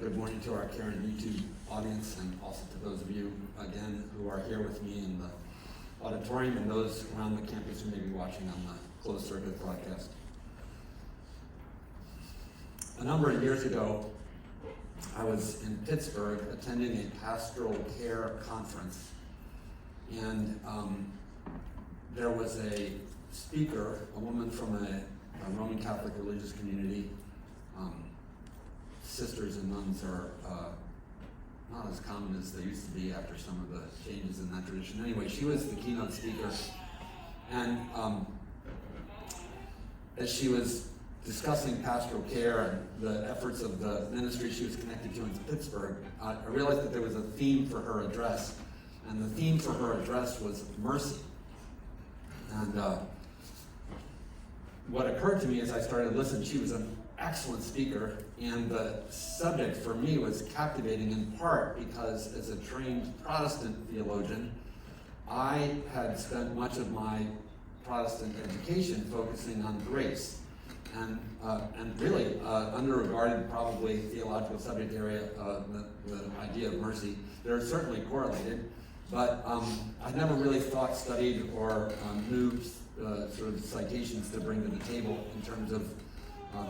Good morning to our Caron YouTube audience, and also to those of you, again, who are here with me in the auditorium and those around the campus who may be watching on the closed circuit broadcast. A number of years ago, I was in Pittsburgh attending a pastoral care conference, and there was a speaker, a woman from a Roman Catholic religious community. Sisters and nuns are not as common as they used to be after some of the changes in that tradition. Anyway, she was the keynote speaker, and as she was discussing pastoral care and the efforts of the ministry she was connected to in Pittsburgh, I realized that there was a theme for her address, and the theme for her address was mercy. And what occurred to me as I started to listen, she was an excellent speaker, and the subject for me was captivating in part because as a trained Protestant theologian, I had spent much of my Protestant education focusing on grace, and really underregarded probably theological subject area, the idea of mercy. They're certainly correlated, but I never really studied or knew sort of citations to bring to the table in terms of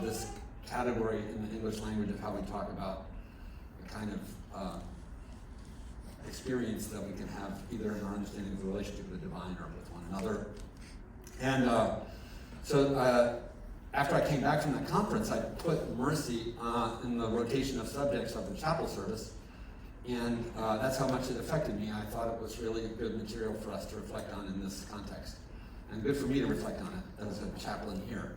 this category in the English language of how we talk about the kind of experience that we can have either in our understanding of the relationship with the divine or with one another. And so after I came back from that conference, I put mercy in the rotation of subjects of the chapel service, and that's how much it affected me. I thought it was really good material for us to reflect on in this context, and good for me to reflect on it as a chaplain here.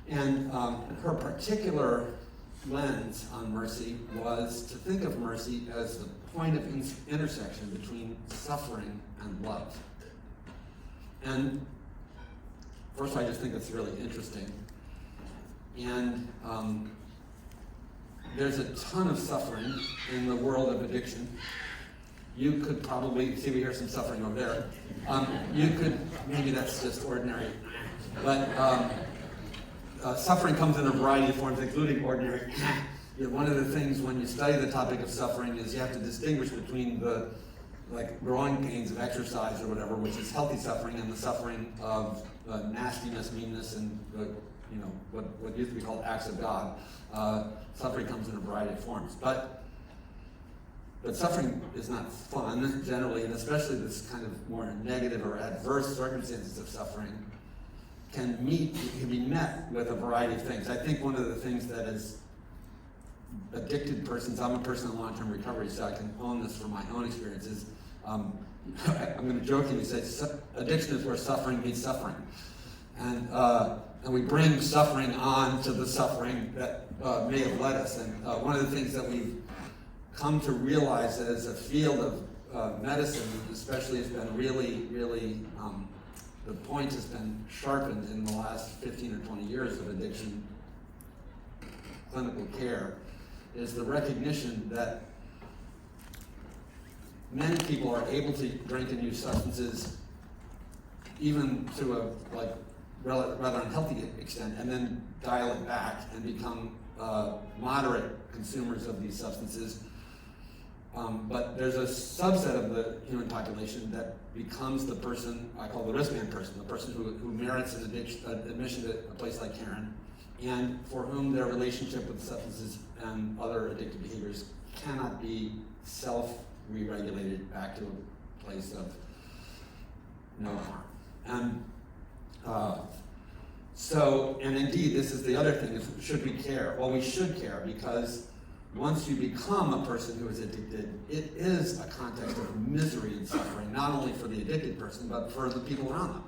And her particular lens on mercy was to think of mercy as the point of intersection between suffering and love. And first, I just think it's really interesting. And there's a ton of suffering in the world of addiction. You could probably, see we hear some suffering over there. You could, maybe that's just ordinary, but suffering comes in a variety of forms, including ordinary. One of the things when you study the topic of suffering is you have to distinguish between the growing pains of exercise or whatever, which is healthy suffering, and the suffering of nastiness, meanness, and what used to be called acts of God. Suffering comes in a variety of forms, but suffering is not fun generally, and especially this kind of more negative or adverse circumstances of suffering can be met with a variety of things. I think one of the things that is addicted persons, I'm a person in long-term recovery, so I can own this from my own experiences. I'm going to jokingly say addiction is where suffering meets suffering. And we bring suffering on to the suffering that may have led us. And one of the things that we've come to realize that as a field of medicine, especially, has been really, really the point has been sharpened in the last 15 or 20 years of addiction clinical care, is the recognition that many people are able to drink and use substances even to a rather unhealthy extent, and then dial it back and become moderate consumers of these substances. But there's a subset of the human population that becomes the person I call the wristband person, the person who merits an admission to a place like Caron, and for whom their relationship with substances and other addictive behaviors cannot be self-re-regulated back to a place of no harm. And indeed, this is the other thing, is should we care? Well, we should care, because once you become a person who is addicted, it is a context of misery and suffering, not only for the addicted person, but for the people around them.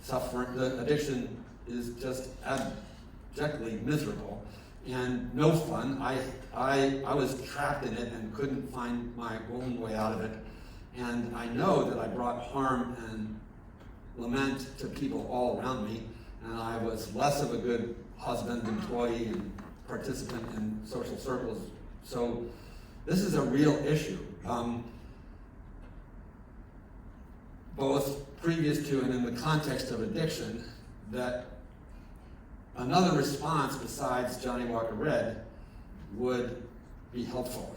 Suffering, the addiction is just abjectly miserable and no fun. I was trapped in it and couldn't find my own way out of it. And I know that I brought harm and lament to people all around me, and I was less of a good husband, employee, and participant in social circles. So this is a real issue, both previous to and in the context of addiction, that another response besides Johnny Walker Red would be helpful.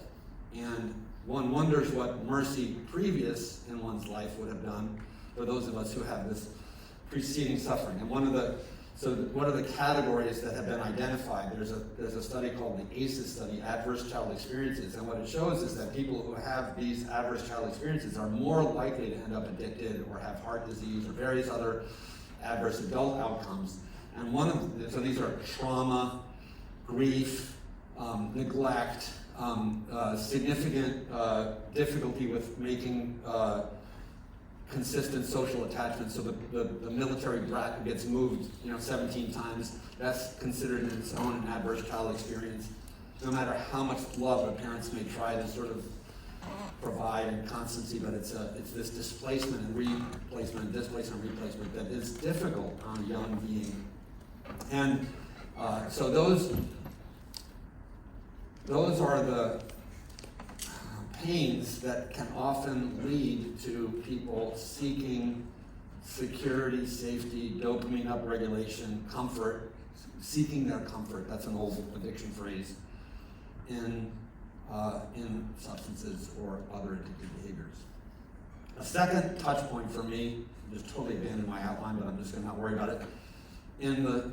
And one wonders what mercy previous in one's life would have done for those of us who have this preceding suffering. And what are the categories that have been identified? There's a study called the ACEs study, Adverse Child Experiences, and what it shows is that people who have these adverse child experiences are more likely to end up addicted or have heart disease or various other adverse adult outcomes. And so these are trauma, grief, neglect, significant difficulty with making consistent social attachment. So the military brat who gets moved 17 times, that's considered in its own an adverse child experience. No matter how much love the parents may try to sort of provide and constancy, but it's this displacement and replacement that is difficult on a young being. And so those are the pains that can often lead to people seeking security, safety, dopamine upregulation, comfort, seeking their comfort. That's an old addiction phrase in substances or other addictive behaviors. A second touch point for me, just totally abandoned my outline, but I'm just going to not worry about it. In the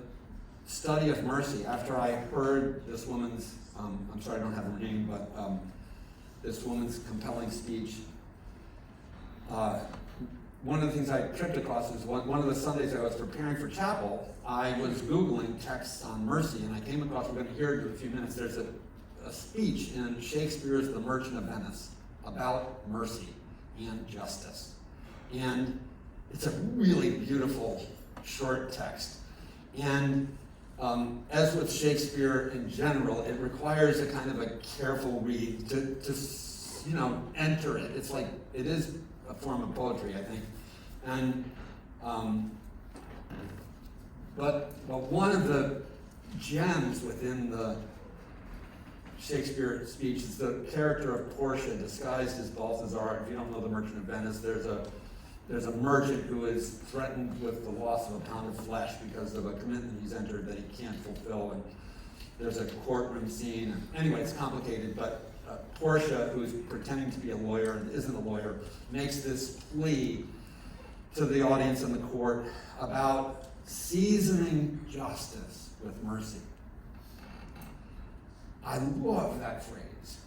study of mercy, after I heard this woman's, I'm sorry I don't have her name, but this woman's compelling speech, one of the things I tripped across is one of the Sundays I was preparing for chapel, I was Googling texts on mercy, and I came across, we're going to hear it in a few minutes, there's a speech in Shakespeare's The Merchant of Venice about mercy and justice. And it's a really beautiful short text. And as with Shakespeare in general, it requires a kind of a careful read to enter it. It's like, it is a form of poetry, I think. And, but one of the gems within the Shakespeare speech is the character of Portia disguised as Balthazar. If you don't know The Merchant of Venice, there's a merchant who is threatened with the loss of a pound of flesh because of a commitment he's entered that he can't fulfill. And there's a courtroom scene. And anyway, it's complicated, but Portia, who's pretending to be a lawyer and isn't a lawyer, makes this plea to the audience in the court about seasoning justice with mercy. I love that phrase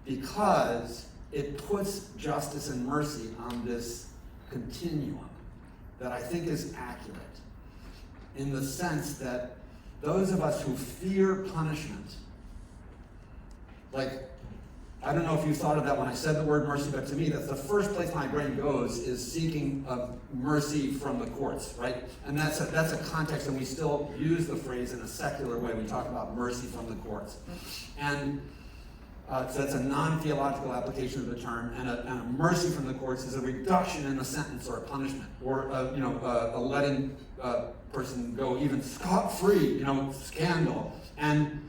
because it puts justice and mercy on this continuum that I think is accurate in the sense that those of us who fear punishment, like, I don't know if you thought of that when I said the word mercy, but to me, that's the first place my brain goes is seeking mercy from the courts, right? And that's a context, and we still use the phrase in a secular way. We talk about mercy from the courts. And so that's a non-theological application of the term, and a mercy from the courts is a reduction in a sentence or a punishment, or a letting a person go even scot-free, scandal. And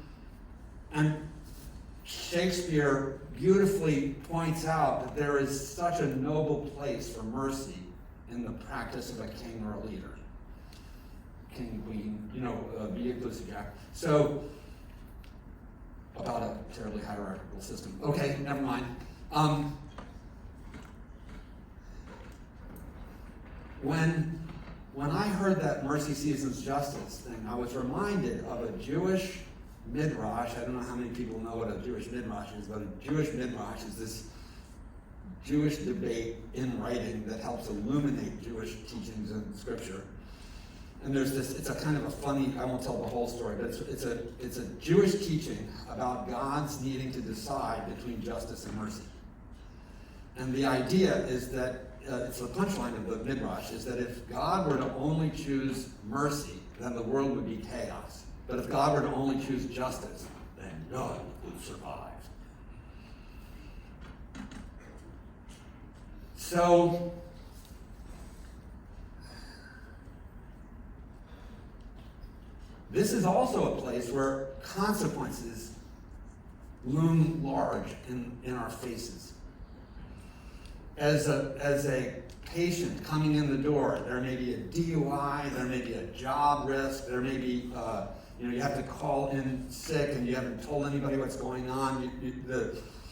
Shakespeare beautifully points out that there is such a noble place for mercy in the practice of a king or a leader. King, queen, be inclusive, Jack. So, about a terribly hierarchical system. Okay, never mind. When I heard that mercy seasons justice thing, I was reminded of a Jewish Midrash. I don't know how many people know what a Jewish Midrash is, but a Jewish Midrash is this Jewish debate in writing that helps illuminate Jewish teachings in Scripture. And it's a kind of a funny, I won't tell the whole story, but it's a Jewish teaching about God's needing to decide between justice and mercy. And the idea is that, it's the punchline of the Midrash, is that if God were to only choose mercy, then the world would be chaos. But if God were to only choose justice, then none would survive. So, this is also a place where consequences loom large in our faces. As a patient coming in the door, there may be a DUI, there may be a job risk, there may be you have to call in sick and you haven't told anybody what's going on.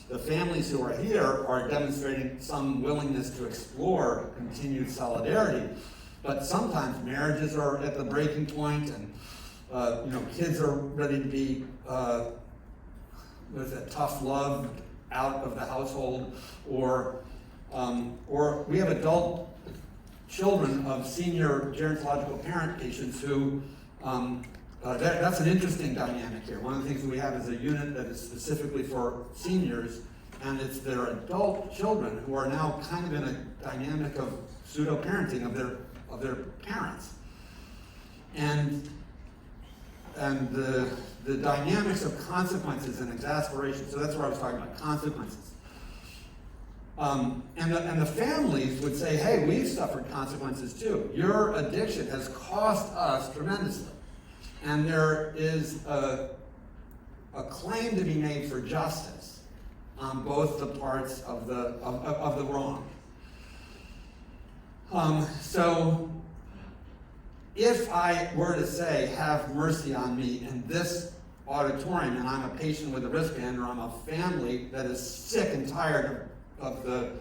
The families who are here are demonstrating some willingness to explore continued solidarity, but sometimes marriages are at the breaking point, and kids are ready to be with a tough love out of the household, or we have adult children of senior gerontological parent patients who, that's an interesting dynamic here. One of the things we have is a unit that is specifically for seniors, and it's their adult children who are now kind of in a dynamic of pseudo-parenting of their parents. And the dynamics of consequences and exasperation, so that's where I was talking about consequences. And the families would say, hey, we've suffered consequences too. Your addiction has cost us tremendously. And there is a claim to be made for justice on both the parts of the wrong. So if I were to say, have mercy on me in this auditorium, and I'm a patient with a wristband, or I'm a family that is sick and tired of the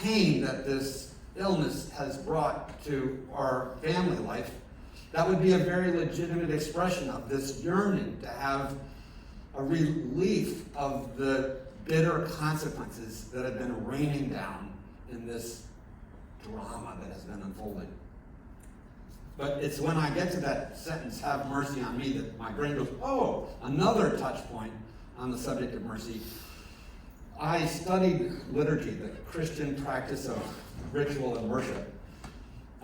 pain that this illness has brought to our family life, that would be a very legitimate expression of this yearning to have a relief of the bitter consequences that have been raining down in this drama that has been unfolding. But it's when I get to that sentence, have mercy on me, that my brain goes, oh, another touch point on the subject of mercy. I studied liturgy, the Christian practice of ritual and worship,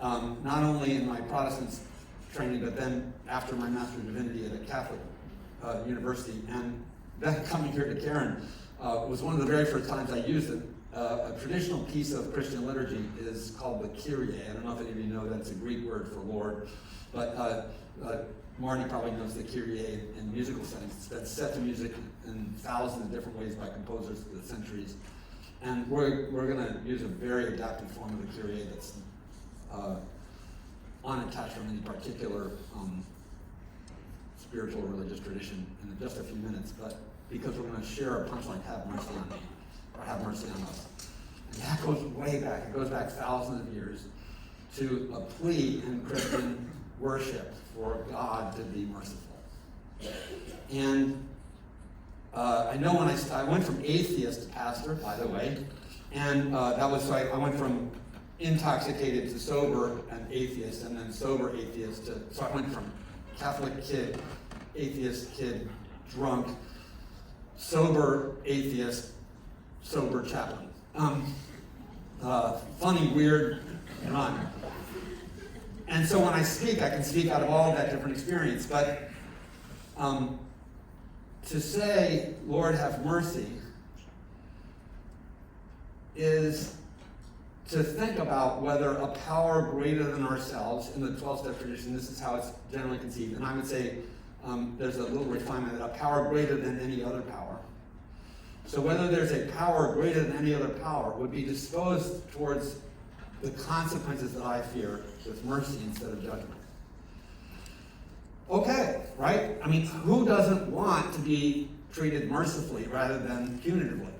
not only in my Protestant training, but then after my Master's of Divinity at a Catholic university. And then coming here to Caron was one of the very first times I used it. A traditional piece of Christian liturgy is called the Kyrie. I don't know if any of you know that's a Greek word for Lord, but Marty probably knows the Kyrie in musical settings. It's been set to music in thousands of different ways by composers through the centuries. And we're going to use a very adapted form of the Kyrie that's unattached from any particular spiritual or religious tradition in just a few minutes, but because we're going to share a punchline, have mercy on me, or have mercy on us. And that goes way back. It goes back thousands of years to a plea in Christian worship for God to be merciful. And I know when I went from atheist to pastor, by the way, and that was, so I went from intoxicated to sober and atheist, and then sober atheist to, so I went from Catholic kid, atheist kid, drunk, sober atheist, sober chaplain. Funny, weird run. And so when I speak, I can speak out of all that different experience, but to say, Lord, have mercy, is to think about whether a power greater than ourselves, in the 12-step tradition, this is how it's generally conceived, and I would say there's a little refinement, that a power greater than any other power. So whether there's a power greater than any other power would be disposed towards the consequences that I fear with mercy instead of judgment. Okay, right? I mean, who doesn't want to be treated mercifully rather than punitively?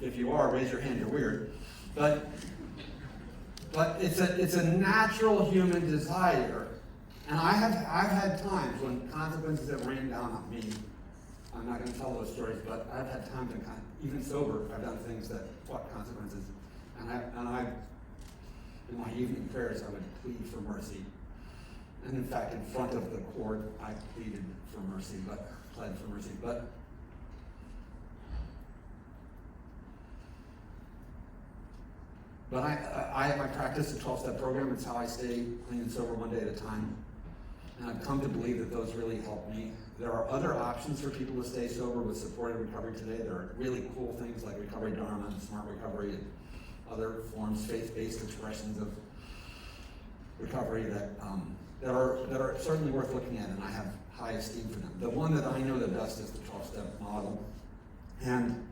If you are, raise your hand, you're weird. But it's a natural human desire. And I've had times when consequences have rained down on me. I'm not going to tell those stories, but I've had times when, even sober, I've done things that brought consequences. And I, in my evening prayers, I would plead for mercy. And in fact, in front of the court, I pled for mercy. But I practice a 12-step program. It's how I stay clean and sober one day at a time. And I've come to believe that those really help me. There are other options for people to stay sober with supported recovery today. There are really cool things like Recovery Dharma and Smart Recovery and other forms, faith-based expressions of recovery that are certainly worth looking at, and I have high esteem for them. The one that I know the best is the 12-step model. And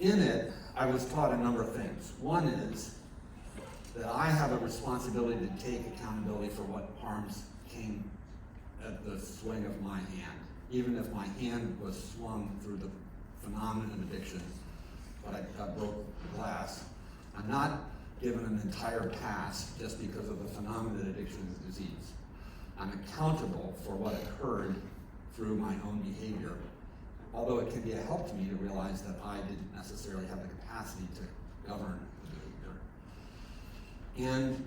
in it, I was taught a number of things. One is that I have a responsibility to take accountability for what harms came at the swing of my hand, even if my hand was swung through the phenomenon of addiction, but I broke glass. I'm not given an entire pass just because of the phenomenon that addiction is a disease. I'm accountable for what occurred through my own behavior, although it can be a help to me to realize that I didn't necessarily have the capacity to govern the behavior. And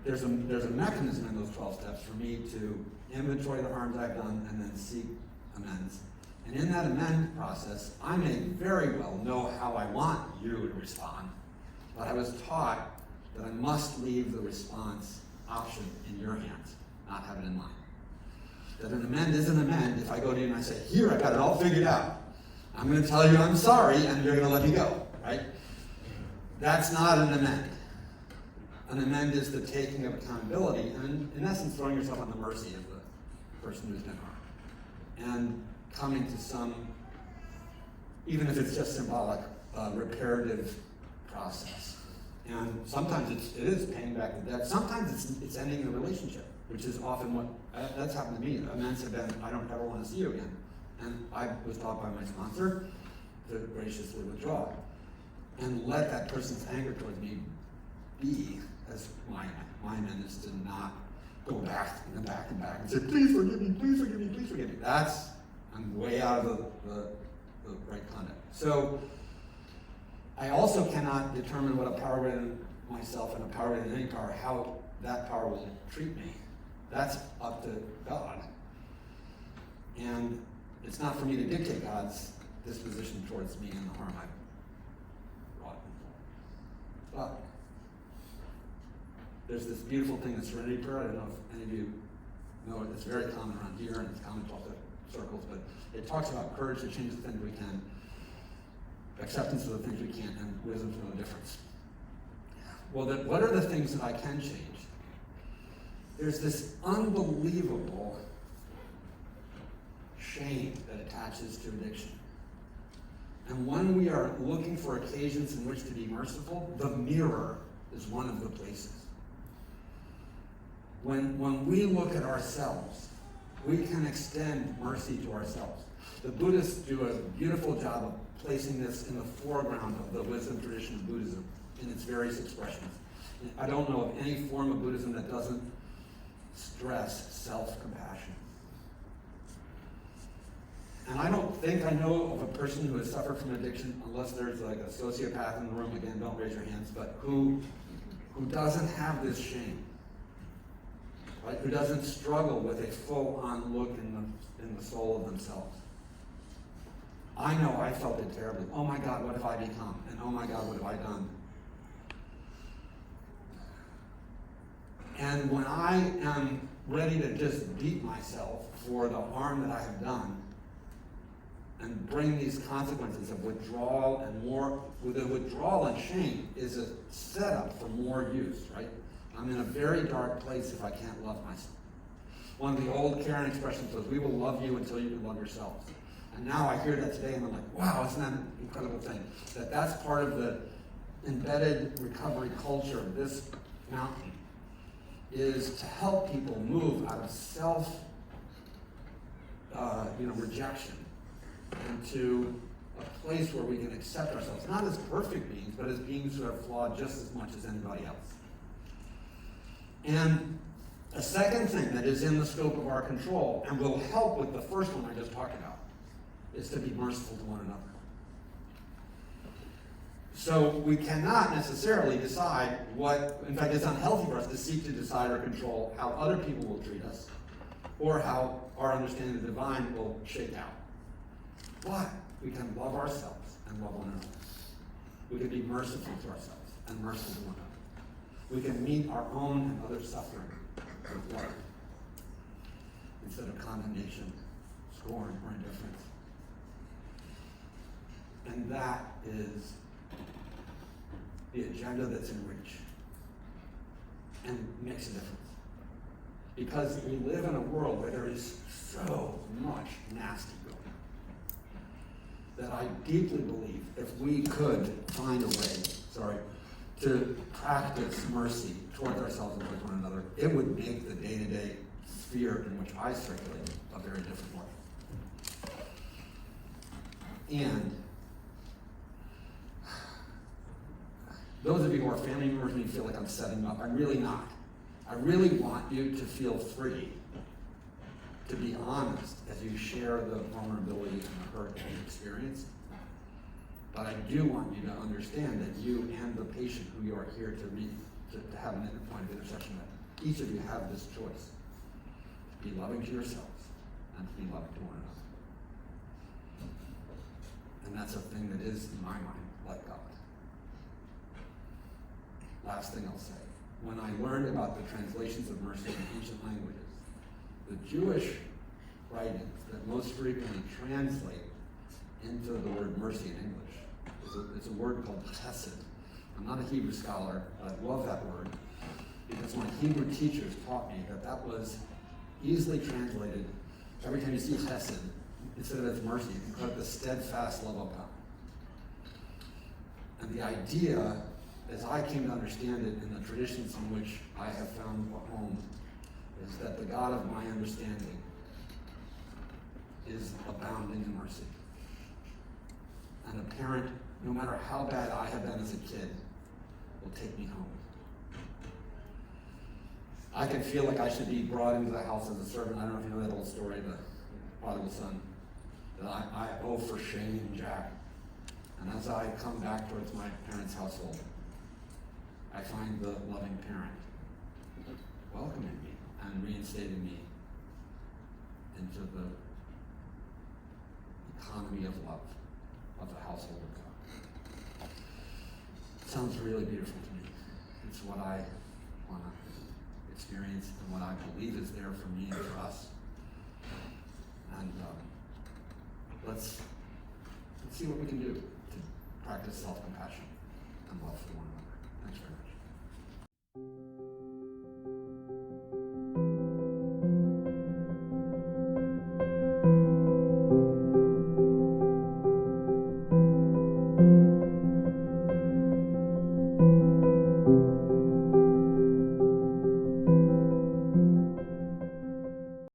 there's a mechanism in those 12 steps for me to inventory the harms I've done and then seek amends. And in that amend process, I may very well know how I want you to respond, but I was taught that I must leave the response option in your hands, not have it in mine. That an amend is an amend if I go to you and I say, here, I got it all figured out. I'm going to tell you I'm sorry, and you're going to let me go, right? That's not an amend. An amend is the taking of accountability and, in essence, throwing yourself on the mercy of the person who's been harmed. And coming to some, even if it's just symbolic, reparative process. And sometimes it is paying back the debt. Sometimes it's ending the relationship, which is often what, that's happened to me. Amends have been, I don't ever want to see you again. And I was taught by my sponsor to graciously withdraw and let that person's anger towards me be as my amend is to not go back and back and back and say, please forgive me, please forgive me, please forgive me. I'm way out of the right conduct. So I also cannot determine what a power within myself and a power within any power, how that power will treat me. That's up to God. And it's not for me to dictate God's disposition towards me and the harm I've wrought. But there's this beautiful thing, the serenity prayer. I don't know if any of you know it. It's very common around here, and it's common to all the circles, but it talks about courage to change the things we can, acceptance of the things we can't, and wisdom to know the difference. Well, what are the things that I can change? There's this unbelievable shame that attaches to addiction. And when we are looking for occasions in which to be merciful, the mirror is one of the places. When we look at ourselves, we can extend mercy to ourselves. The Buddhists do a beautiful job of placing this in the foreground of the wisdom tradition of Buddhism in its various expressions. I don't know of any form of Buddhism that doesn't stress self-compassion. And I don't think I know of a person who has suffered from addiction, unless there's like a sociopath in the room, again, don't raise your hands, but who doesn't have this shame, right? Who doesn't struggle with a full-on look in the soul of themselves. I know I felt it terribly. Oh my God, what have I become? And oh my God, what have I done? And when I am ready to just beat myself for the harm that I have done, and bring these consequences of withdrawal and more, with the withdrawal and shame is a setup for more use, right? I'm in a very dark place if I can't love myself. One of the old Caron expressions was, we will love you until you can love yourselves. And now I hear that today and I'm like, wow, isn't that an incredible thing? That's part of the embedded recovery culture of this mountain, is to help people move out of self rejection into a place where we can accept ourselves, not as perfect beings, but as beings who are flawed just as much as anybody else. And a second thing that is in the scope of our control, and will help with the first one I just talked about, is to be merciful to one another. So we cannot necessarily decide what, in fact, it's unhealthy for us to seek to decide or control how other people will treat us, or how our understanding of the divine will shake out. But we can love ourselves and love one another. We can be merciful to ourselves and merciful to one another. We can meet our own and others' suffering with love instead of condemnation, scorn, or indifference. And that is the agenda that's in reach and makes a difference. Because we live in a world where there is so much nasty going on, that I deeply believe if we could find a way, to practice mercy towards ourselves and towards one another, it would make the day-to-day sphere in which I circulate a very different way. And those of you who are family members may feel like I'm setting you up. I'm really not. I really want you to feel free to be honest as you share the vulnerability and the hurt that you experience. But I do want you to understand that you and the patient who you are here to have an point of intersection with, each of you have this choice. Be loving to yourselves and to be loving to one another. And that's a thing that is, in my mind, like God. Last thing I'll say. When I learned about the translations of mercy in ancient languages, the Jewish writings that most frequently translate into the word mercy in English, it's a word called chesed. I'm not a Hebrew scholar, but I love that word because my Hebrew teachers taught me that that was easily translated. Every time you see chesed, instead of its mercy, you can call it the steadfast love of God. And the idea, as I came to understand it in the traditions in which I have found a home, is that the God of my understanding is abounding in mercy. And a parent, no matter how bad I have been as a kid, will take me home. I can feel like I should be brought into the house as a servant. I don't know if you know that old story, the prodigal son, that I owe for shame Jack. And as I come back towards my parents' household, I find the loving parent welcoming me and reinstating me into the economy of love of the household of God. It sounds really beautiful to me. It's what I want to experience and what I believe is there for me and for us. And let's see what we can do to practice self-compassion.